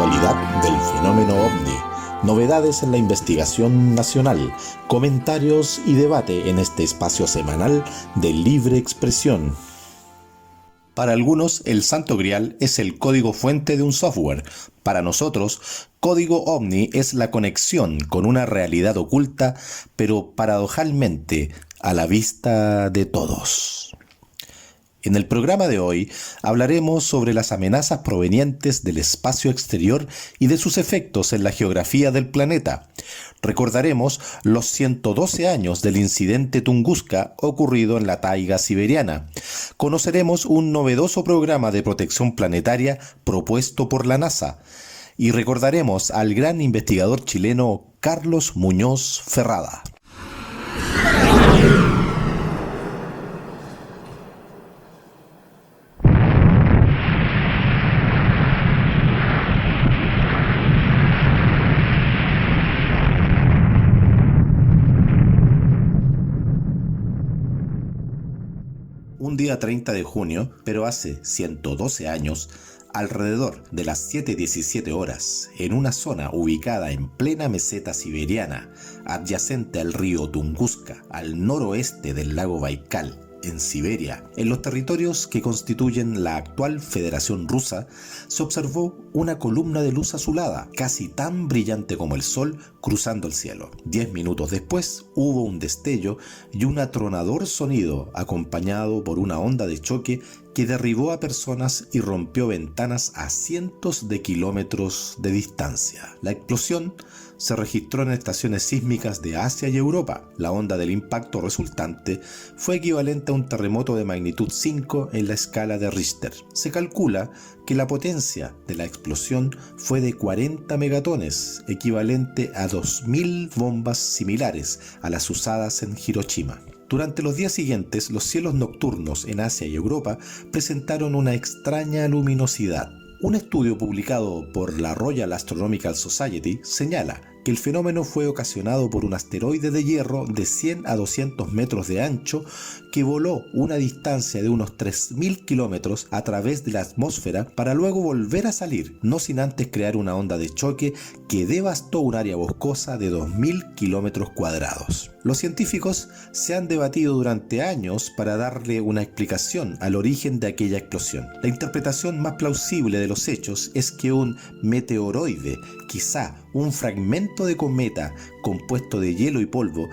actualidad del fenómeno OVNI, novedades en la investigación nacional, comentarios y debate en este espacio semanal de libre expresión. Para algunos, el Santo Grial es el código fuente de un software. Para nosotros, código OVNI es la conexión con una realidad oculta, pero paradojalmente a la vista de todos. En el programa de hoy hablaremos sobre las amenazas provenientes del espacio exterior y de sus efectos en la geografía del planeta. Recordaremos los 112 años del incidente Tunguska ocurrido en la taiga siberiana. Conoceremos un novedoso programa de protección planetaria propuesto por la NASA. Y recordaremos al gran investigador chileno Carlos Muñoz Ferrada. Un día 30 de junio, pero hace 112 años, alrededor de las 7:17 horas, en una zona ubicada en plena meseta siberiana, adyacente al río Tunguska, al noroeste del lago Baikal, en Siberia, en los territorios que constituyen la actual Federación Rusa, se observó una columna de luz azulada, casi tan brillante como el sol, cruzando el cielo. 10 minutos después hubo un destello y un atronador sonido acompañado por una onda de choque que derribó a personas y rompió ventanas a cientos de kilómetros de distancia. La explosión se registró en estaciones sísmicas de Asia y Europa. La onda del impacto resultante fue equivalente a un terremoto de magnitud 5 en la escala de Richter. Se calcula que la potencia de la explosión fue de 40 megatones, equivalente a 2.000 bombas similares a las usadas en Hiroshima. Durante los días siguientes, los cielos nocturnos en Asia y Europa presentaron una extraña luminosidad. Un estudio publicado por la Royal Astronomical Society señala que el fenómeno fue ocasionado por un asteroide de hierro de 100 a 200 metros de ancho que voló una distancia de unos 3.000 kilómetros a través de la atmósfera para luego volver a salir, no sin antes crear una onda de choque que devastó un área boscosa de 2.000 kilómetros cuadrados. Los científicos se han debatido durante años para darle una explicación al origen de aquella explosión. La interpretación más plausible de los hechos es que un meteoroide, quizá un fragmento de cometa compuesto de hielo y polvo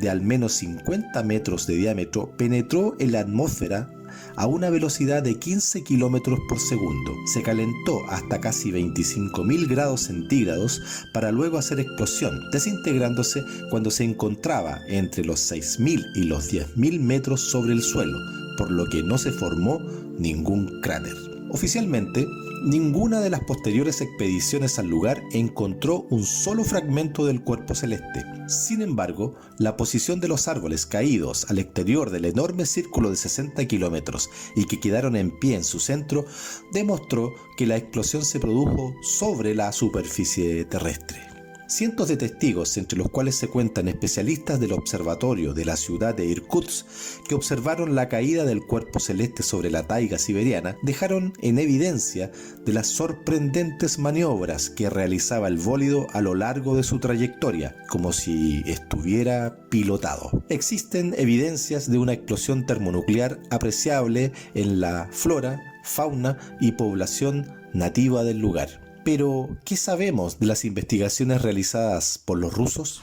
de al menos 50 metros de diámetro, penetró en la atmósfera a una velocidad de 15 kilómetros por segundo. Se calentó hasta casi 25.000 grados centígrados para luego hacer explosión, desintegrándose cuando se encontraba entre los 6.000 y los 10.000 metros sobre el suelo, por lo que no se formó ningún cráter. Oficialmente, ninguna de las posteriores expediciones al lugar encontró un solo fragmento del cuerpo celeste. Sin embargo, la posición de los árboles caídos al exterior del enorme círculo de 60 kilómetros y que quedaron en pie en su centro demostró que la explosión se produjo sobre la superficie terrestre. Cientos de testigos, entre los cuales se cuentan especialistas del observatorio de la ciudad de Irkutsk, que observaron la caída del cuerpo celeste sobre la taiga siberiana, dejaron en evidencia de las sorprendentes maniobras que realizaba el bólido a lo largo de su trayectoria, como si estuviera pilotado. Existen evidencias de una explosión termonuclear apreciable en la flora, fauna y población nativa del lugar. Pero, ¿qué sabemos de las investigaciones realizadas por los rusos?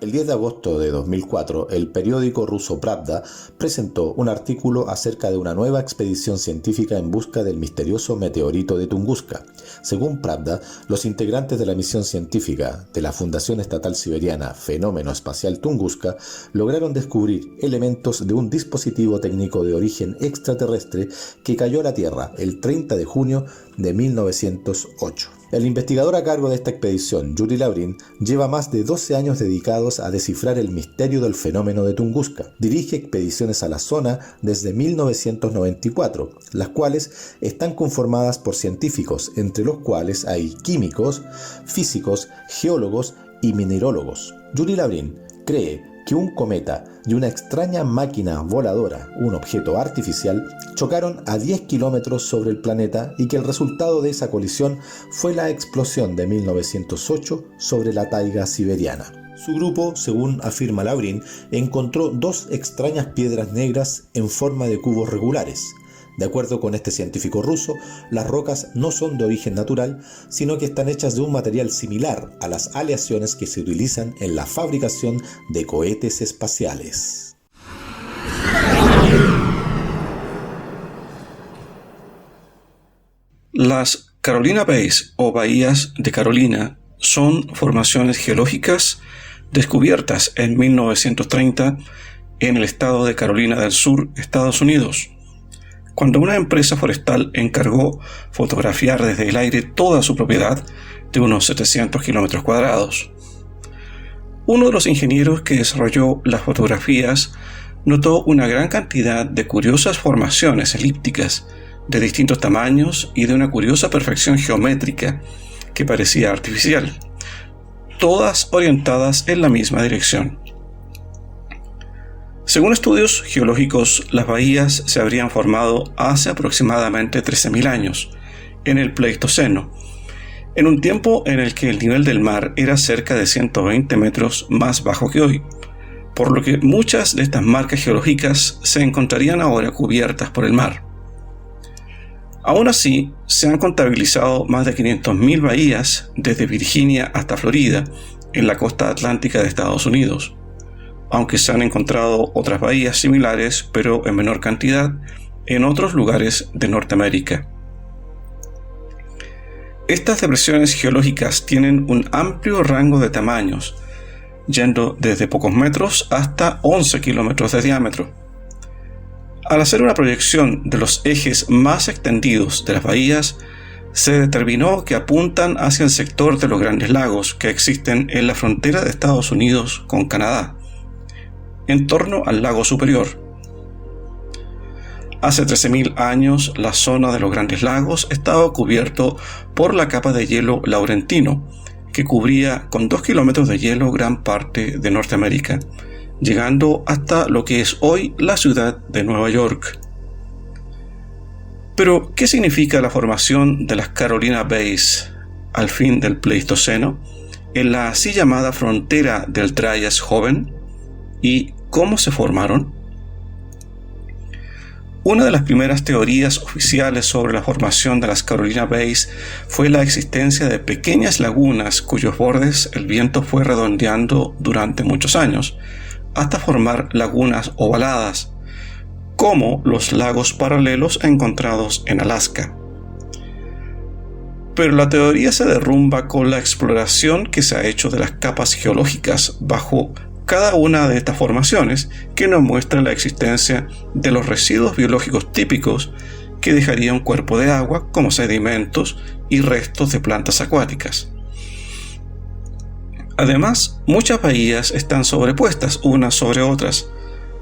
El 10 de agosto de 2004, el periódico ruso Pravda presentó un artículo acerca de una nueva expedición científica en busca del misterioso meteorito de Tunguska. Según Pravda, los integrantes de la misión científica de la Fundación Estatal Siberiana Fenómeno Espacial Tunguska lograron descubrir elementos de un dispositivo técnico de origen extraterrestre que cayó a la Tierra el 30 de junio de 1908. El investigador a cargo de esta expedición, Yuri Lavrin, lleva más de 12 años dedicados a descifrar el misterio del fenómeno de Tunguska. Dirige expediciones a la zona desde 1994, las cuales están conformadas por científicos, entre los cuales hay químicos, físicos, geólogos y minerólogos. Yuri Lavrin cree que un cometa y una extraña máquina voladora, un objeto artificial, chocaron a 10 kilómetros sobre el planeta y que el resultado de esa colisión fue la explosión de 1908 sobre la taiga siberiana. Su grupo, según afirma Laurin, encontró 2 extrañas piedras negras en forma de cubos regulares. De acuerdo con este científico ruso, las rocas no son de origen natural, sino que están hechas de un material similar a las aleaciones que se utilizan en la fabricación de cohetes espaciales. Las Carolina Bays o Bahías de Carolina son formaciones geológicas descubiertas en 1930 en el estado de Carolina del Sur, Estados Unidos, cuando una empresa forestal encargó fotografiar desde el aire toda su propiedad de unos 700 kilómetros cuadrados. Uno de los ingenieros que desarrolló las fotografías notó una gran cantidad de curiosas formaciones elípticas de distintos tamaños y de una curiosa perfección geométrica que parecía artificial, todas orientadas en la misma dirección. Según estudios geológicos, las bahías se habrían formado hace aproximadamente 13.000 años, en el Pleistoceno, en un tiempo en el que el nivel del mar era cerca de 120 metros más bajo que hoy, por lo que muchas de estas marcas geológicas se encontrarían ahora cubiertas por el mar. Aún así, se han contabilizado más de 500.000 bahías desde Virginia hasta Florida, en la costa atlántica de Estados Unidos, aunque se han encontrado otras bahías similares, pero en menor cantidad, en otros lugares de Norteamérica. Estas depresiones geológicas tienen un amplio rango de tamaños, yendo desde pocos metros hasta 11 kilómetros de diámetro. Al hacer una proyección de los ejes más extendidos de las bahías, se determinó que apuntan hacia el sector de los Grandes Lagos que existen en la frontera de Estados Unidos con Canadá, en torno al lago Superior. Hace 13.000 años, la zona de los Grandes Lagos estaba cubierto por la capa de hielo laurentino, que cubría con 2 kilómetros de hielo gran parte de Norteamérica, llegando hasta lo que es hoy la ciudad de Nueva York. Pero, ¿qué significa la formación de las Carolina Bays al fin del Pleistoceno, en la así llamada frontera del Trias joven? ¿Y cómo se formaron? Una de las primeras teorías oficiales sobre la formación de las Carolina Bays fue la existencia de pequeñas lagunas cuyos bordes el viento fue redondeando durante muchos años, hasta formar lagunas ovaladas, como los lagos paralelos encontrados en Alaska. Pero la teoría se derrumba con la exploración que se ha hecho de las capas geológicas bajo cada una de estas formaciones, que nos muestra la existencia de los residuos biológicos típicos que dejaría un cuerpo de agua como sedimentos y restos de plantas acuáticas. Además, muchas bahías están sobrepuestas unas sobre otras,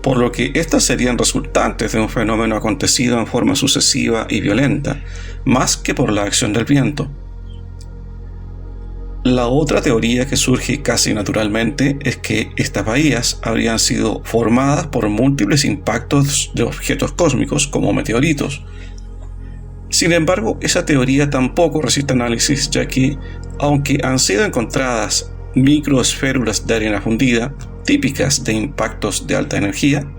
por lo que estas serían resultantes de un fenómeno acontecido en forma sucesiva y violenta, más que por la acción del viento. La otra teoría que surge casi naturalmente es que estas bahías habrían sido formadas por múltiples impactos de objetos cósmicos como meteoritos. Sin embargo, esa teoría tampoco resiste análisis, ya que, aunque han sido encontradas microesférulas de arena fundida, típicas de impactos de alta energía,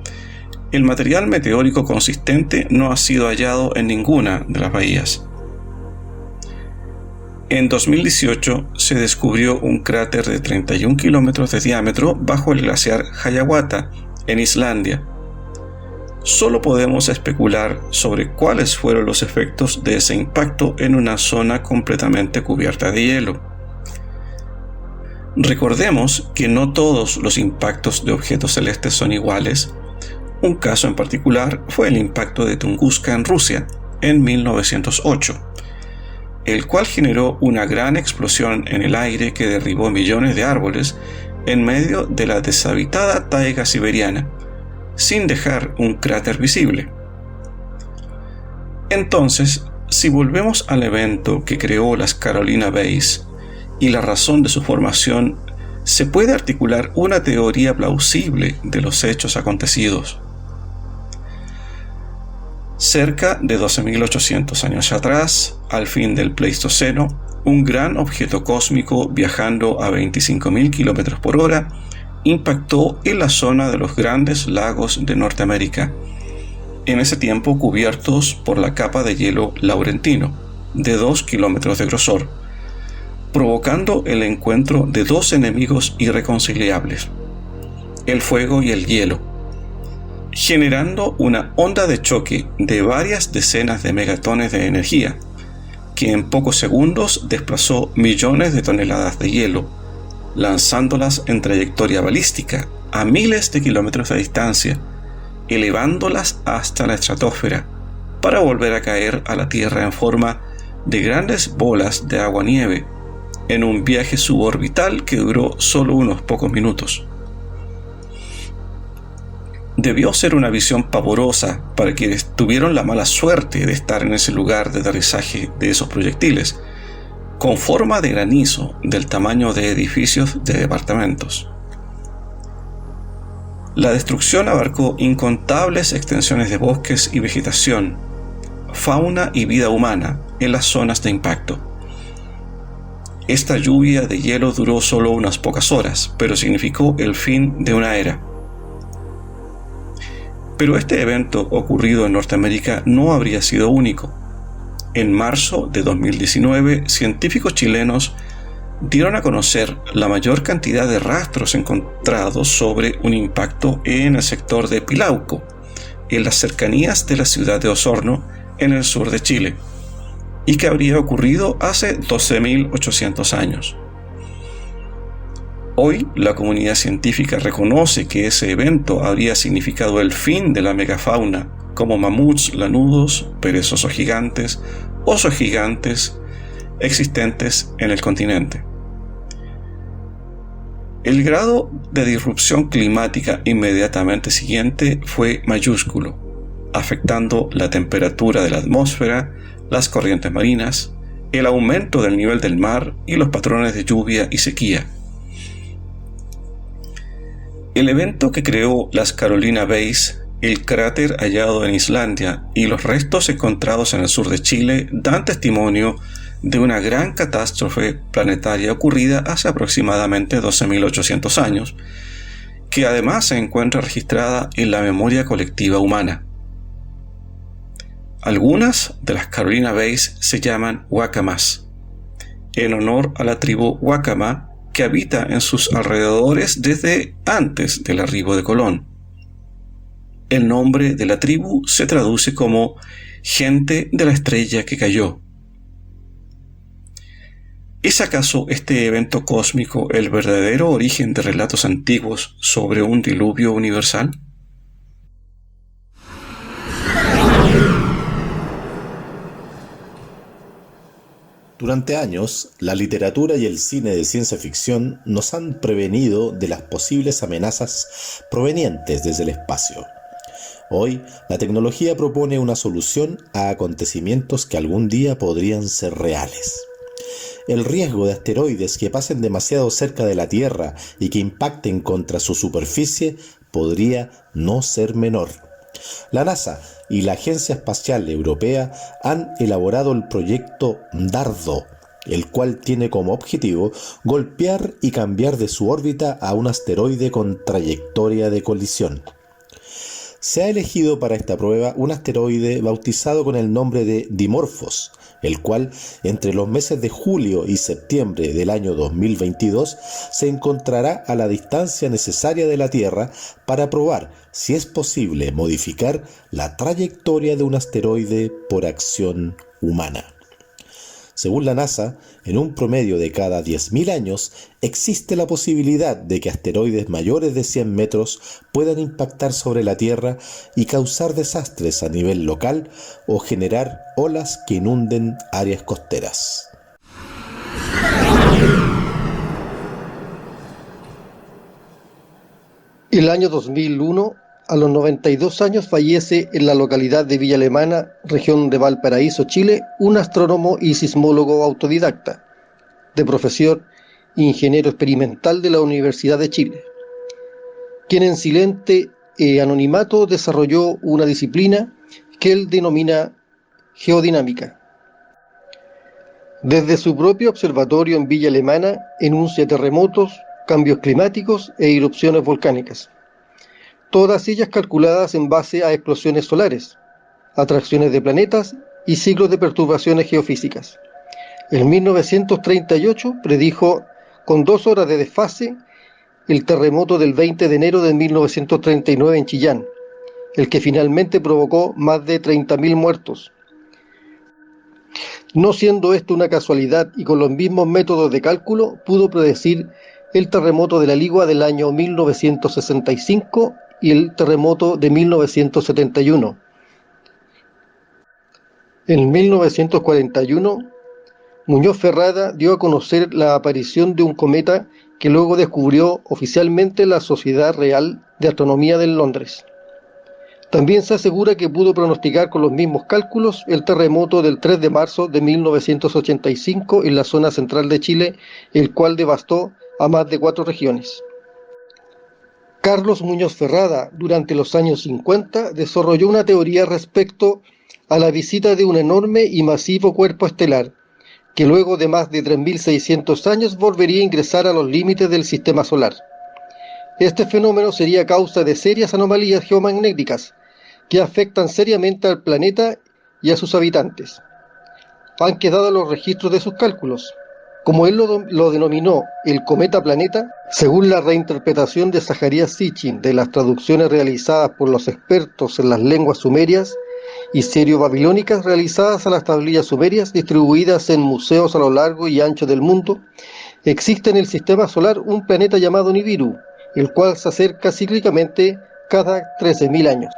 el material meteórico consistente no ha sido hallado en ninguna de las bahías. En 2018 se descubrió un cráter de 31 kilómetros de diámetro bajo el glaciar Hiawatha, en Islandia. Solo podemos especular sobre cuáles fueron los efectos de ese impacto en una zona completamente cubierta de hielo. Recordemos que no todos los impactos de objetos celestes son iguales. Un caso en particular fue el impacto de Tunguska en Rusia en 1908. El cual generó una gran explosión en el aire que derribó millones de árboles en medio de la deshabitada taiga siberiana, sin dejar un cráter visible. Entonces, si volvemos al evento que creó las Carolina Bays y la razón de su formación se puede articular una teoría plausible de los hechos acontecidos. Cerca de 12.800 años atrás, al fin del Pleistoceno, un gran objeto cósmico viajando a 25.000 km por hora impactó en la zona de los Grandes Lagos de Norteamérica, en ese tiempo cubiertos por la capa de hielo laurentino, de 2 kilómetros de grosor, provocando el encuentro de dos enemigos irreconciliables, el fuego y el hielo, generando una onda de choque de varias decenas de megatones de energía, que en pocos segundos desplazó millones de toneladas de hielo, lanzándolas en trayectoria balística a miles de kilómetros de distancia, elevándolas hasta la estratosfera, para volver a caer a la Tierra en forma de grandes bolas de agua-nieve, en un viaje suborbital que duró solo unos pocos minutos. Debió ser una visión pavorosa para quienes tuvieron la mala suerte de estar en ese lugar de aterrizaje de esos proyectiles, con forma de granizo del tamaño de edificios de departamentos. La destrucción abarcó incontables extensiones de bosques y vegetación, fauna y vida humana en las zonas de impacto. Esta lluvia de hielo duró solo unas pocas horas, pero significó el fin de una era. Pero este evento ocurrido en Norteamérica no habría sido único. En marzo de 2019, científicos chilenos dieron a conocer la mayor cantidad de rastros encontrados sobre un impacto en el sector de Pilauco, en las cercanías de la ciudad de Osorno, en el sur de Chile, y que habría ocurrido hace 12.800 años. Hoy, la comunidad científica reconoce que ese evento habría significado el fin de la megafauna, como mamuts lanudos, perezosos gigantes, osos gigantes, existentes en el continente. El grado de disrupción climática inmediatamente siguiente fue mayúsculo, afectando la temperatura de la atmósfera, las corrientes marinas, el aumento del nivel del mar y los patrones de lluvia y sequía. El evento que creó las Carolina Bays, el cráter hallado en Islandia y los restos encontrados en el sur de Chile dan testimonio de una gran catástrofe planetaria ocurrida hace aproximadamente 12.800 años, que además se encuentra registrada en la memoria colectiva humana. Algunas de las Carolina Bays se llaman Wacamas, en honor a la tribu Wakama que habita en sus alrededores desde antes del arribo de Colón. El nombre de la tribu se traduce como gente de la estrella que cayó. ¿Es acaso este evento cósmico el verdadero origen de relatos antiguos sobre un diluvio universal? Durante años, la literatura y el cine de ciencia ficción nos han prevenido de las posibles amenazas provenientes desde el espacio. Hoy, la tecnología propone una solución a acontecimientos que algún día podrían ser reales. El riesgo de asteroides que pasen demasiado cerca de la Tierra y que impacten contra su superficie podría no ser menor. La NASA y la Agencia Espacial Europea han elaborado el proyecto Dardo, el cual tiene como objetivo golpear y cambiar de su órbita a un asteroide con trayectoria de colisión. Se ha elegido para esta prueba un asteroide bautizado con el nombre de Dimorphos, el cual entre los meses de julio y septiembre del año 2022 se encontrará a la distancia necesaria de la Tierra para probar si es posible modificar la trayectoria de un asteroide por acción humana. Según la NASA, en un promedio de cada 10.000 años existe la posibilidad de que asteroides mayores de 100 metros puedan impactar sobre la Tierra y causar desastres a nivel local o generar olas que inunden áreas costeras. El año 2001, a los 92 años, fallece en la localidad de Villa Alemana, región de Valparaíso, Chile, un astrónomo y sismólogo autodidacta. De profesión, ingeniero experimental de la Universidad de Chile, quien en silente anonimato desarrolló una disciplina que él denomina geodinámica. Desde su propio observatorio en Villa Alemana enuncia terremotos, cambios climáticos e erupciones volcánicas, todas ellas calculadas en base a explosiones solares, atracciones de planetas y ciclos de perturbaciones geofísicas. En 1938 predijo con 2 horas de desfase el terremoto del 20 de enero de 1939 en Chillán, el que finalmente provocó más de 30.000 muertos. No siendo esto una casualidad y con los mismos métodos de cálculo, pudo predecir el terremoto de la Ligua del año 1965 y el terremoto de 1971. En 1941, Muñoz Ferrada dio a conocer la aparición de un cometa que luego descubrió oficialmente la Sociedad Real de Astronomía de Londres. También se asegura que pudo pronosticar con los mismos cálculos el terremoto del 3 de marzo de 1985 en la zona central de Chile, el cual devastó a más de 4 regiones. Carlos Muñoz Ferrada, durante los años 50, desarrolló una teoría respecto a la visita de un enorme y masivo cuerpo estelar, que luego de más de 3.600 años volvería a ingresar a los límites del sistema solar. Este fenómeno sería causa de serias anomalías geomagnéticas que afectan seriamente al planeta y a sus habitantes. Han quedado los registros de sus cálculos. Como él lo denominó el cometa planeta, según la reinterpretación de Zacarías Sitchin de las traducciones realizadas por los expertos en las lenguas sumerias y sirio-babilónicas realizadas a las tablillas sumerias distribuidas en museos a lo largo y ancho del mundo, existe en el sistema solar un planeta llamado Nibiru, el cual se acerca cíclicamente cada 13.000 años.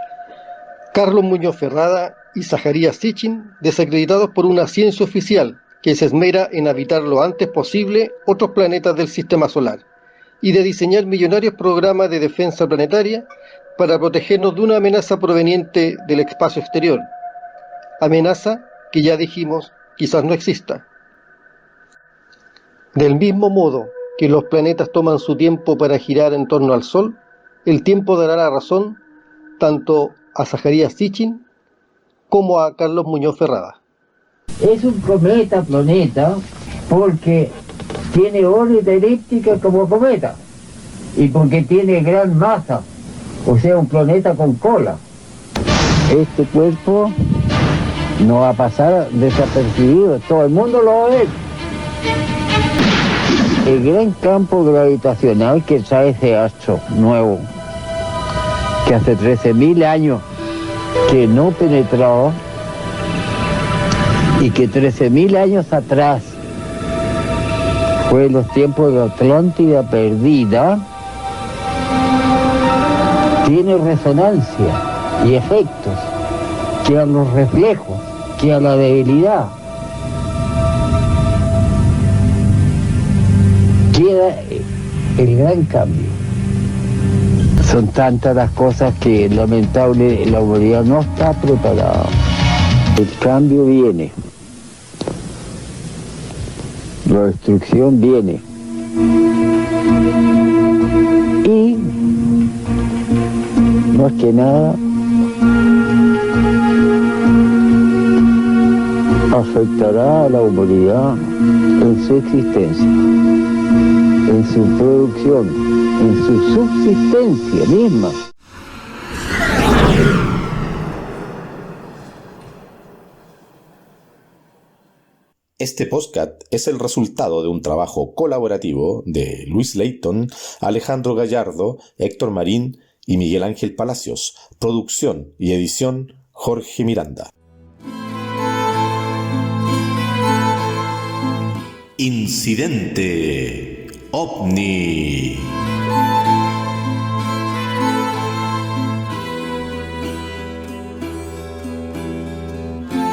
Carlos Muñoz Ferrada y Zacarías Sitchin, desacreditados por una ciencia oficial que se esmera en habitar lo antes posible otros planetas del sistema solar y de diseñar millonarios programas de defensa planetaria para protegernos de una amenaza proveniente del espacio exterior, amenaza que ya dijimos quizás no exista. Del mismo modo que los planetas toman su tiempo para girar en torno al Sol, el tiempo dará la razón tanto a Zacarías Sitchin como a Carlos Muñoz Ferrada. Es un cometa planeta porque tiene órbita elíptica como cometa y porque tiene gran masa, o sea, un planeta con cola. Este cuerpo no va a pasar desapercibido, todo el mundo lo va a ver. El gran campo gravitacional que trae ese astro nuevo, que hace 13.000 años que no penetró y que 13.000 años atrás fue los tiempos de la Atlántida perdida, tiene resonancia y efectos que a los reflejos, que a la debilidad. Queda el gran cambio. Son tantas las cosas que lamentable la humanidad no está preparada. El cambio viene. La destrucción viene. Y más que nada afectará a la humanidad en su existencia, en su producción, en su subsistencia misma. Este podcast es el resultado de un trabajo colaborativo de Luis Leighton, Alejandro Gallardo, Héctor Marín y Miguel Ángel Palacios. Producción y edición Jorge Miranda. Incidente OVNI.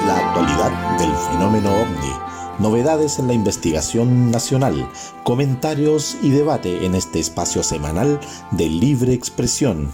La actualidad del fenómeno OVNI. Novedades en la investigación nacional, comentarios y debate en este espacio semanal de libre expresión